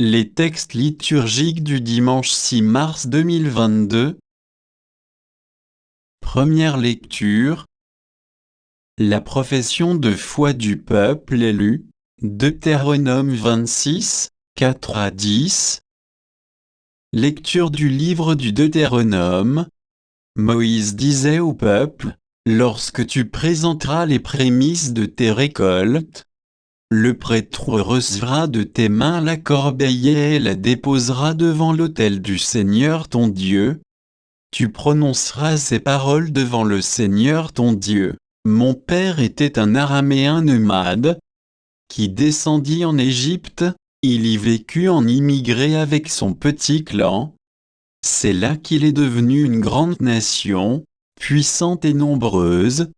Les textes liturgiques du dimanche 6 mars 2022. Première lecture. La profession de foi du peuple élu, Deutéronome 26, 4 à 10. Lecture du livre du Deutéronome. Moïse disait au peuple, « Lorsque tu présenteras les prémices de tes récoltes, le prêtre recevra de tes mains la corbeille et la déposera devant l'autel du Seigneur ton Dieu. Tu prononceras ces paroles devant le Seigneur ton Dieu. Mon père était un Araméen nomade, qui descendit en Égypte, il y vécut en immigré avec son petit clan. C'est là qu'il est devenu une grande nation, puissante et nombreuse.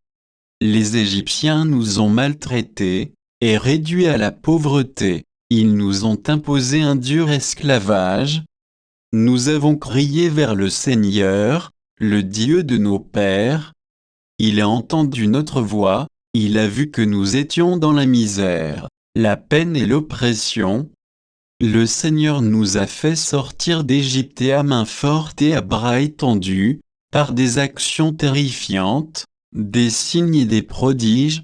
Les Égyptiens nous ont maltraités, et réduits à la pauvreté, ils nous ont imposé un dur esclavage. Nous avons crié vers le Seigneur, le Dieu de nos pères. Il a entendu notre voix, il a vu que nous étions dans la misère, la peine et l'oppression. Le Seigneur nous a fait sortir d'Égypte à main forte et à bras étendus, par des actions terrifiantes, des signes et des prodiges.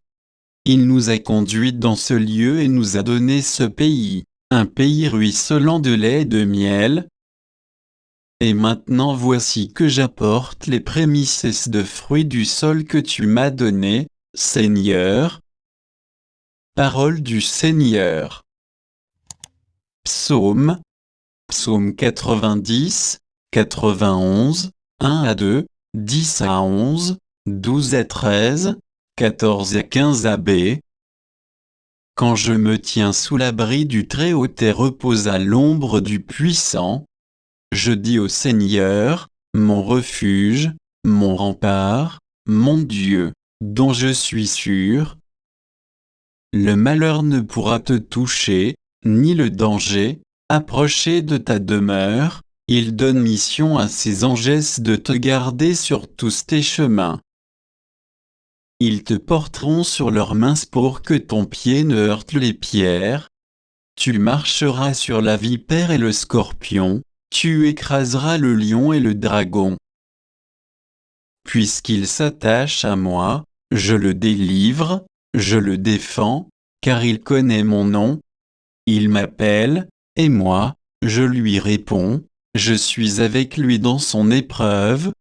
Il nous a conduits dans ce lieu et nous a donné ce pays, un pays ruisselant de lait et de miel. Et maintenant voici que j'apporte les prémices de fruits du sol que tu m'as donné, Seigneur. » Parole du Seigneur. Psaume 90, 91, 1 à 2, 10 à 11, 12 à 13, 14 à 15 AB. Quand je me tiens sous l'abri du Très-Haut et repose à l'ombre du Puissant, je dis au Seigneur, mon refuge, mon rempart, mon Dieu, dont je suis sûr. Le malheur ne pourra te toucher, ni le danger, approcher de ta demeure. Il donne mission à ses anges de te garder sur tous tes chemins. Ils te porteront sur leurs mains pour que ton pied ne heurte les pierres. Tu marcheras sur la vipère et le scorpion, tu écraseras le lion et le dragon. Puisqu'il s'attache à moi, je le délivre, je le défends, car il connaît mon nom. Il m'appelle, et moi, je lui réponds, je suis avec lui dans son épreuve.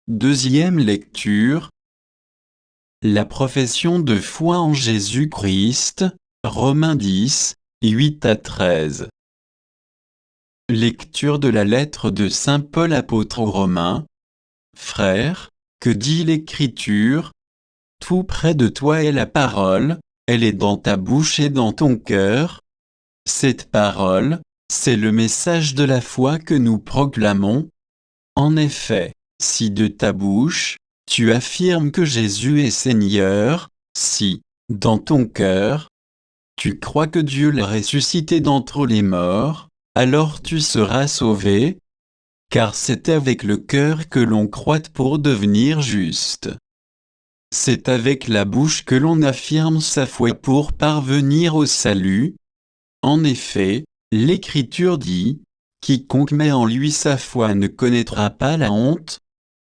Deuxième lecture. La profession de foi en Jésus-Christ, Romains 10, 8 à 13. Lecture de la lettre de saint Paul apôtre aux Romains. Frères, que dit l'Écriture? Tout près de toi est la parole, elle est dans ta bouche et dans ton cœur. Cette parole, c'est le message de la foi que nous proclamons. En effet, si de ta bouche, tu affirmes que Jésus est Seigneur, si, dans ton cœur, tu crois que Dieu l'a ressuscité d'entre les morts, alors tu seras sauvé, car c'est avec le cœur que l'on croit pour devenir juste. C'est avec la bouche que l'on affirme sa foi pour parvenir au salut. En effet, l'Écriture dit, « Quiconque met en lui sa foi ne connaîtra pas la honte. »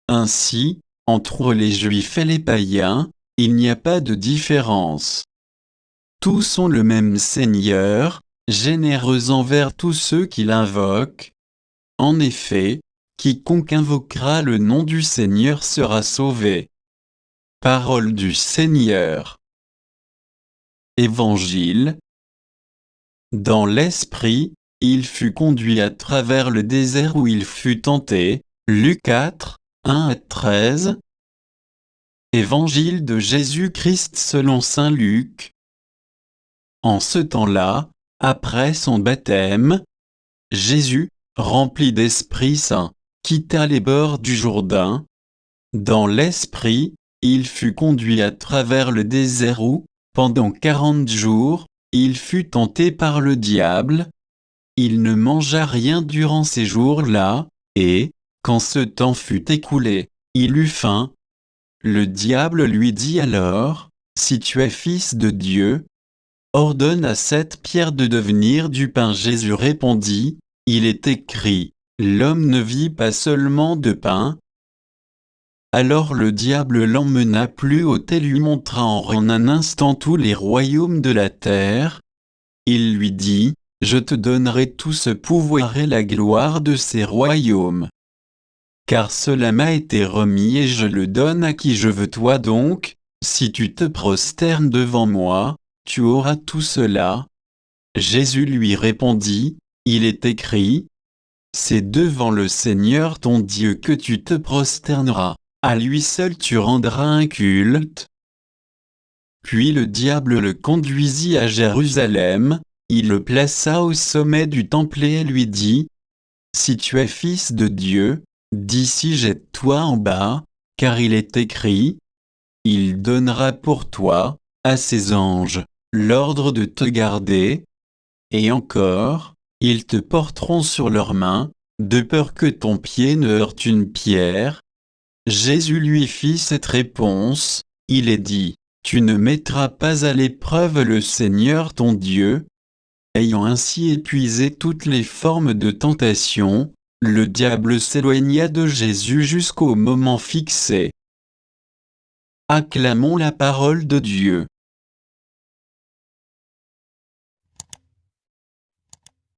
Ainsi, entre les Juifs et les païens, il n'y a pas de différence. Tous ont le même Seigneur, généreux envers tous ceux qui l'invoquent. En effet, quiconque invoquera le nom du Seigneur sera sauvé. Parole du Seigneur. Évangile. Dans l'esprit, il fut conduit à travers le désert où il fut tenté. Luc 4, 1 à 13. Évangile de Jésus-Christ selon saint Luc. En ce temps-là, après son baptême, Jésus, rempli d'Esprit Saint, quitta les bords du Jourdain. Dans l'esprit, il fut conduit à travers le désert où, pendant 40 jours, il fut tenté par le diable. Il ne mangea rien durant ces jours-là, et, quand ce temps fut écoulé, il eut faim. Le diable lui dit alors, « Si tu es fils de Dieu, ordonne à cette pierre de devenir du pain. Jésus répondit, il est écrit, l'homme ne vit pas seulement de pain. Alors le diable l'emmena plus haut et lui montra en un instant tous les royaumes de la terre. Il lui dit, je te donnerai tout ce pouvoir et la gloire de ces royaumes. Car cela m'a été remis et je le donne à qui je veux. Toi donc, si tu te prosternes devant moi, tu auras tout cela. Jésus lui répondit, il est écrit, c'est devant le Seigneur ton Dieu que tu te prosterneras. À lui seul tu rendras un culte. Puis le diable le conduisit à Jérusalem, il le plaça au sommet du temple et lui dit, si tu es fils de Dieu, d'ici jette-toi en bas, car il est écrit, il donnera pour toi, à ses anges, l'ordre de te garder, et encore, ils te porteront sur leurs mains, de peur que ton pied ne heurte une pierre. Jésus lui fit cette réponse, il est dit, tu ne mettras pas à l'épreuve le Seigneur ton Dieu. Ayant ainsi épuisé toutes les formes de tentation, le diable s'éloigna de Jésus jusqu'au moment fixé. Acclamons la parole de Dieu.